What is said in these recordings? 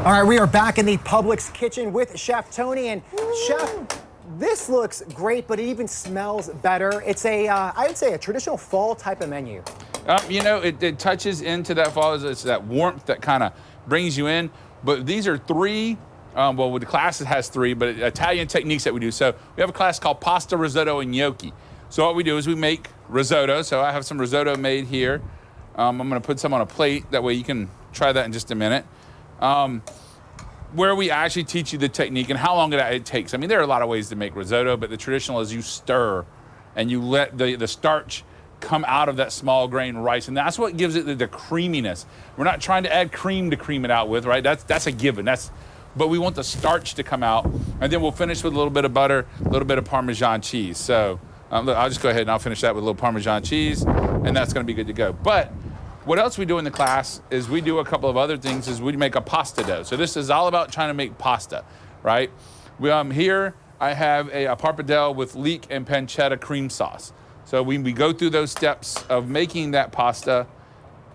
All right, we are back in the Publix kitchen with Chef Tony. And Chef, this looks great, but it even smells better. It's I would say a traditional fall type of menu. You know, it touches into that fall. It's that warmth that kind of brings you in. But these are three, well, the class has three, but Italian techniques that we do. So we have a class called pasta, risotto, and gnocchi. So what we do is we make risotto. So I have some risotto made here. I'm going to put some on a plate. That way you can try that in just a minute. Where we actually teach you the technique and how long it takes. I mean, there are a lot of ways to make risotto, but the traditional is you stir and you let the starch come out of that small grain rice, and that's what gives it the creaminess. We're not trying to add cream to cream it out with, right? That's a given. But we want the starch to come out, and then we'll finish with a little bit of butter, a little bit of Parmesan cheese. So look, I'll just go ahead and I'll finish that with a little Parmesan cheese, and that's going to be good to go. But what else we do in the class is we do a couple of other things. Is we make a pasta dough. So this is all about trying to make pasta, right? Here I have a pappardelle with leek and pancetta cream sauce. So we go through those steps of making that pasta,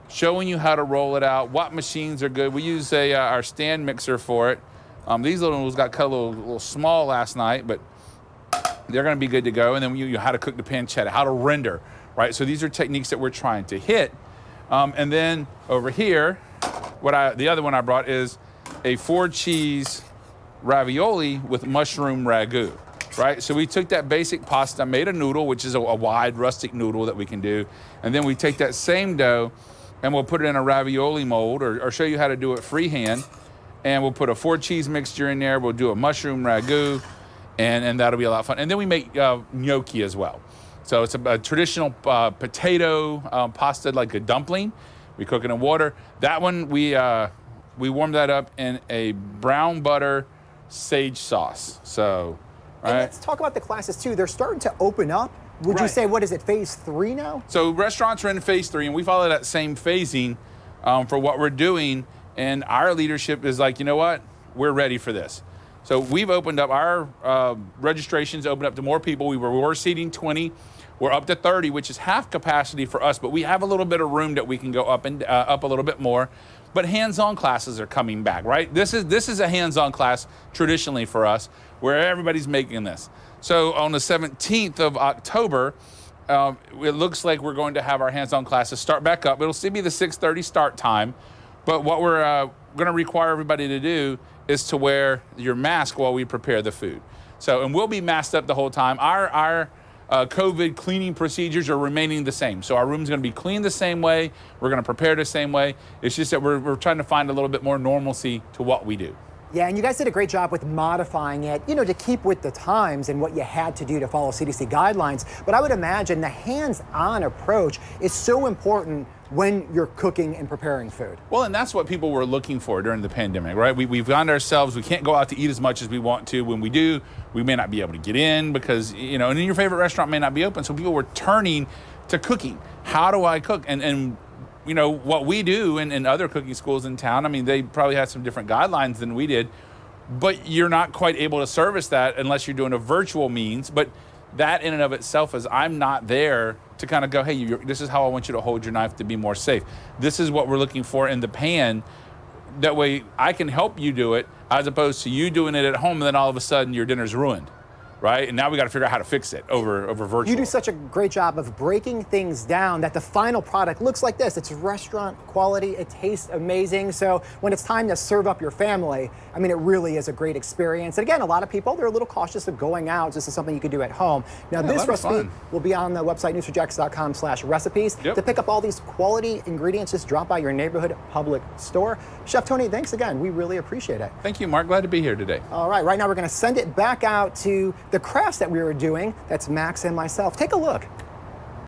showing you how to roll it out, what machines are good. We use our stand mixer for it. These little ones got cut a little small last night, but they're going to be good to go. And then you how to cook the pancetta, how to render, right? So these are techniques that we're trying to hit. And then over here, the other one I brought is a 4-cheese ravioli with mushroom ragu, right? So we took that basic pasta, made a noodle, which is a wide rustic noodle that we can do. And then we take that same dough and we'll put it in a ravioli mold or show you how to do it freehand. And we'll put a 4-cheese mixture in there. We'll do a mushroom ragu and that'll be a lot of fun. And then we make gnocchi as well. So it's a traditional potato pasta, like a dumpling. We cook it in water. That one, we warm that up in a brown butter sage sauce. So, right. And let's talk about the classes too. They're starting to open up. Would you say, what is it, phase 3 now? So restaurants are in phase 3, and we follow that same phasing for what we're doing. And our leadership is like, you know what? We're ready for this. So we've opened up, our registrations opened up to more people. We were seating 20. We're up to 30, which is half capacity for us, but we have a little bit of room that we can go up a little bit more. But hands-on classes are coming back, right? This is a hands-on class traditionally for us, where everybody's making this. So on the 17th of October, it looks like we're going to have our hands-on classes start back up. It'll still be the 6:30 start time, but what we're going to require everybody to do is to wear your mask while we prepare the food. So, and we'll be masked up the whole time. Our COVID cleaning procedures are remaining the same. So our room's going to be cleaned the same way. We're going to prepare the same way. It's just that we're trying to find a little bit more normalcy to what we do. Yeah, and you guys did a great job with modifying it, to keep with the times and what you had to do to follow CDC guidelines. But I would imagine the hands-on approach is so important when you're cooking and preparing food. Well, and that's what people were looking for during the pandemic, right? We've found ourselves, we can't go out to eat as much as we want to. When we do, we may not be able to get in because, and then your favorite restaurant may not be open. So people were turning to cooking. How do I cook? And what we do in other cooking schools in town, I mean, they probably had some different guidelines than we did, but you're not quite able to service that unless you're doing a virtual means. But that in and of itself is, I'm not there to kind of go, hey, this is how I want you to hold your knife to be more safe. This is what we're looking for in the pan. That way I can help you do it as opposed to you doing it at home and then all of a sudden your dinner's ruined. Right? And now we got to figure out how to fix it over virtual. You do such a great job of breaking things down that the final product looks like this. It's restaurant quality. It tastes amazing. So when it's time to serve up your family, I mean, it really is a great experience. And again, a lot of people, they're a little cautious of going out. This is something you can do at home. Now, this recipe will be on the website, news4jax.com/recipes. Yep. To pick up all these quality ingredients, just drop by your neighborhood public store. Chef Tony, thanks again. We really appreciate it. Thank you, Mark. Glad to be here today. All right. Right now, we're going to send it back out to the crafts that we were doing. That's Max and myself. Take a look.